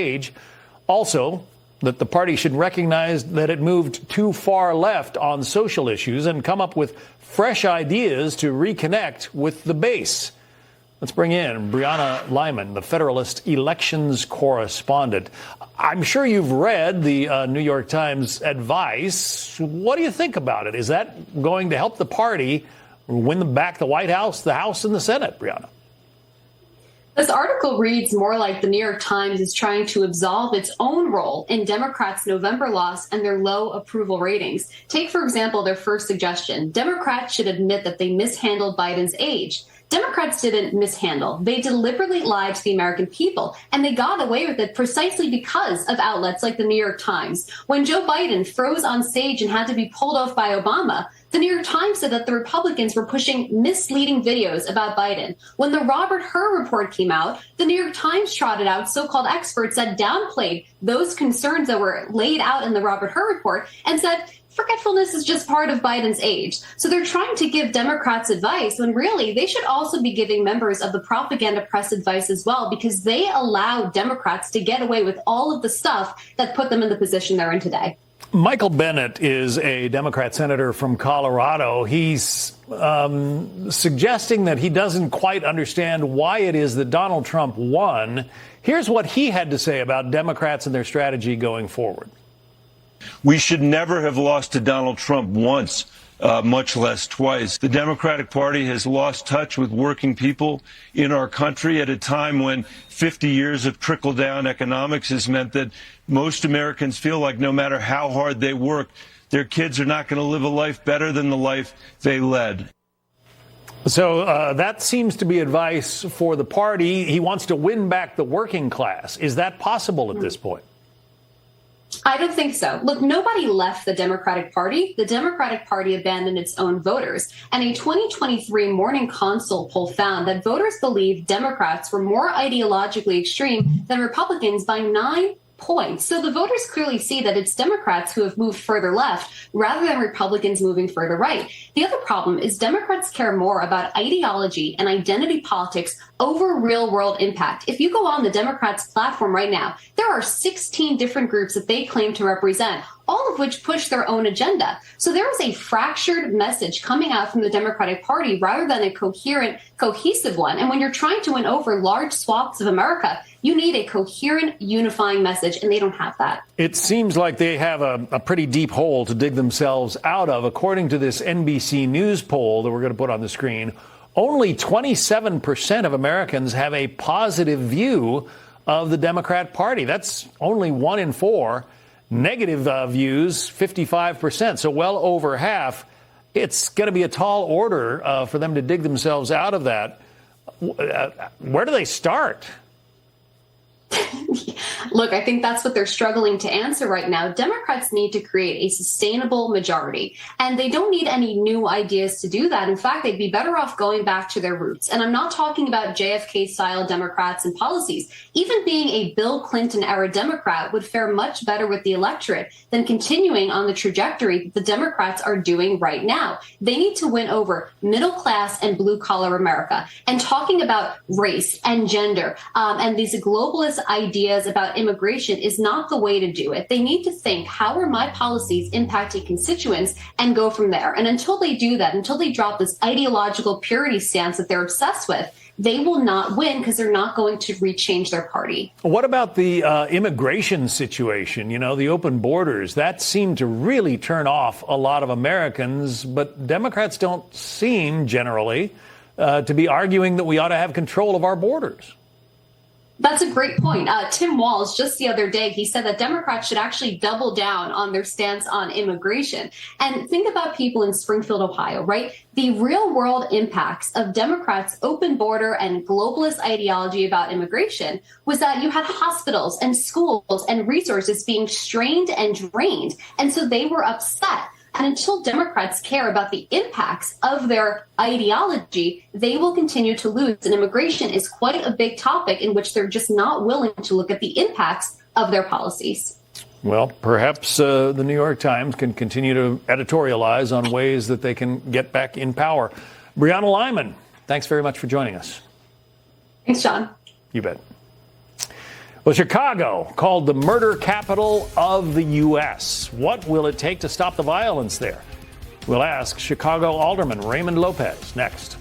age. Also, that the party should recognize that it moved too far left on social issues and come up with fresh ideas to reconnect with the base. Let's bring in Brianna Lyman, the Federalist elections correspondent. I'm sure you've read the New York Times advice. What do you think about it? Is that going to help the party win back the White House, the House, and the Senate, Brianna? This article reads more like the New York Times is trying to absolve its own role in Democrats' November loss and their low approval ratings. Take, for example, their first suggestion. Democrats should admit that they mishandled Biden's age. Democrats didn't mishandle. They deliberately lied to the American people, and they got away with it precisely because of outlets like the New York Times. When Joe Biden froze on stage and had to be pulled off by Obama, the New York Times said that the Republicans were pushing misleading videos about Biden. When the Robert Hur report came out, the New York Times trotted out so-called experts that downplayed those concerns that were laid out in the Robert Hur report and said, forgetfulness is just part of Biden's age. So they're trying to give Democrats advice when really they should also be giving members of the propaganda press advice as well, because they allow Democrats to get away with all of the stuff that put them in the position they're in today. Michael Bennet is a Democrat senator from Colorado. He's suggesting that he doesn't quite understand why it is that Donald Trump won. Here's what he had to say about Democrats and their strategy going forward. We should never have lost to Donald Trump once, much less twice. The Democratic Party has lost touch with working people in our country at a time when 50 years of trickle-down economics has meant that most Americans feel like no matter how hard they work, their kids are not going to live a life better than the life they led. So that seems to be advice for the party. He wants to win back the working class. Is that possible at this point? I don't think so. Look, nobody left the Democratic Party. The Democratic Party abandoned its own voters. And a 2023 Morning Consult poll found that voters believe Democrats were more ideologically extreme than Republicans by 9 points. So the voters clearly see that it's Democrats who have moved further left rather than Republicans moving further right. The other problem is Democrats care more about ideology and identity politics over real world impact. If you go on the Democrats' platform right now, there are 16 different groups that they claim to represent, all of which push their own agenda. So there is a fractured message coming out from the Democratic Party rather than a coherent, cohesive one. And when you're trying to win over large swaths of America, you need a coherent, unifying message, and they don't have that. It seems like they have a pretty deep hole to dig themselves out of. According to this NBC News poll that we're going to put on the screen, only 27% of Americans have a positive view of the Democrat Party. That's only 1 in 4. Negative views, 55%. So well over half. It's going to be a tall order for them to dig themselves out of that. Where do they start? Look, I think that's what they're struggling to answer right now. Democrats need to create a sustainable majority, and they don't need any new ideas to do that. In fact, they'd be better off going back to their roots. And I'm not talking about JFK-style Democrats and policies. Even being a Bill Clinton-era Democrat would fare much better with the electorate than continuing on the trajectory that the Democrats are doing right now. They need to win over middle-class and blue-collar America. And talking about race and gender and these globalist ideas about immigration is not the way to do it. They need to think, how are my policies impacting constituents, and go from there. And until they do that, until they drop this ideological purity stance that they're obsessed with, they will not win because they're not going to rechange their party. What about the immigration situation? You know, the open borders, that seemed to really turn off a lot of Americans, but Democrats don't seem generally to be arguing that we ought to have control of our borders. That's a great point. Tim Walz, just the other day, he said that Democrats should actually double down on their stance on immigration. And think about people in Springfield, Ohio, right? The real world impacts of Democrats' open border and globalist ideology about immigration was that you had hospitals and schools and resources being strained and drained. And so they were upset. And until Democrats care about the impacts of their ideology, they will continue to lose. And immigration is quite a big topic in which they're just not willing to look at the impacts of their policies. Well, perhaps the New York Times can continue to editorialize on ways that they can get back in power. Brianna Lyman, thanks very much for joining us. Thanks, John. You bet. Well, Chicago, called the murder capital of the U.S. What will it take to stop the violence there? We'll ask Chicago Alderman Raymond Lopez next.